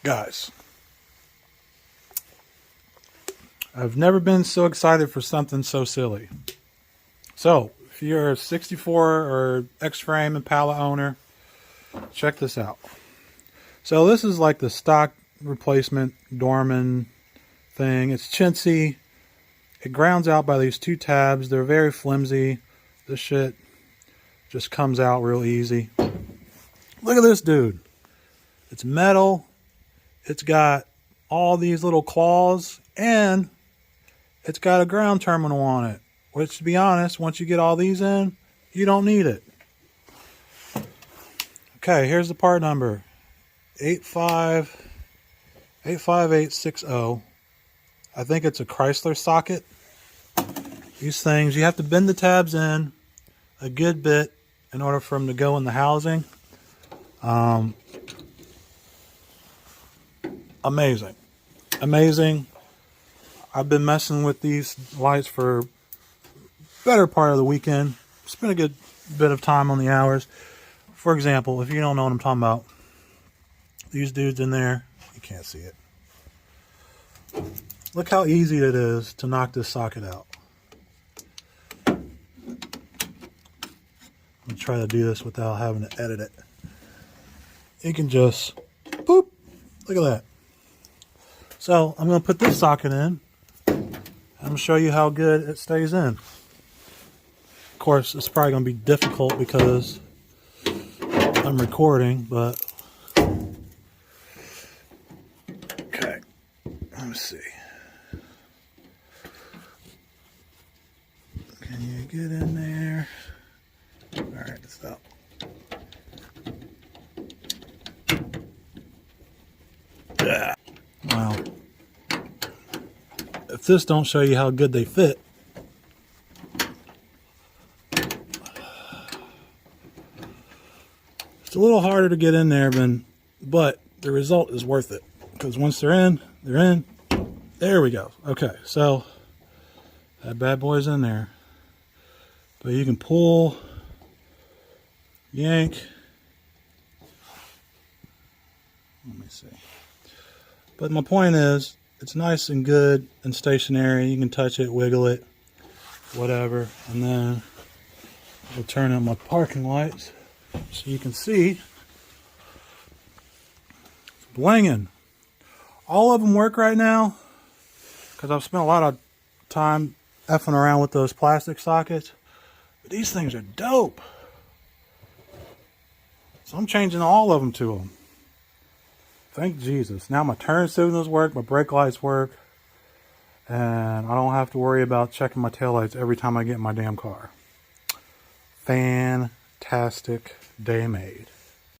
Guys, I've never been so excited for something so silly. So, if you're a 64 or X-Frame Impala owner, check this out. So this is like the stock replacement Dorman thing. It's chintzy. It grounds out by these two tabs. They're very flimsy. This shit just comes out real easy. Look at this dude. It's metal. It's got all these little claws, and it's got a ground terminal on it, which, to be honest, once you get all these in, you don't need it. Okay, here's the part number. 85860. I think it's a Chrysler socket. These things, you have to bend the tabs in a good bit in order for them to go in the housing. Amazing. I've been messing with these lights for better part of the weekend. Spent a good bit of time on the hours. For example, if you don't know what I'm talking about, these dudes in there, you can't see it. Look how easy it is to knock this socket out. I'm gonna try to do this without having to edit it. You can just, boop, look at that. So I'm gonna put this socket in. I'm gonna show you how good it stays in. Of course, it's probably gonna be difficult because I'm recording, but okay, let me see. Can you get in there? All right, stop. Yeah. Wow. If this don't show you how good they fit, it's a little harder to get in there, but the result is worth it. Because once they're in, they're in. There we go. Okay, so that bad boy's in there. But you can pull, yank. Let me see. But my point is, it's nice and good and stationary. You can touch it, wiggle it, whatever. And then I'll turn on my parking lights so you can see. It's blinging. All of them work right now because I've spent a lot of time effing around with those plastic sockets. But these things are dope. So I'm changing all of them to them. Thank Jesus. Now my turn signals work, my brake lights work, and I don't have to worry about checking my taillights every time I get in my damn car. Fantastic day made.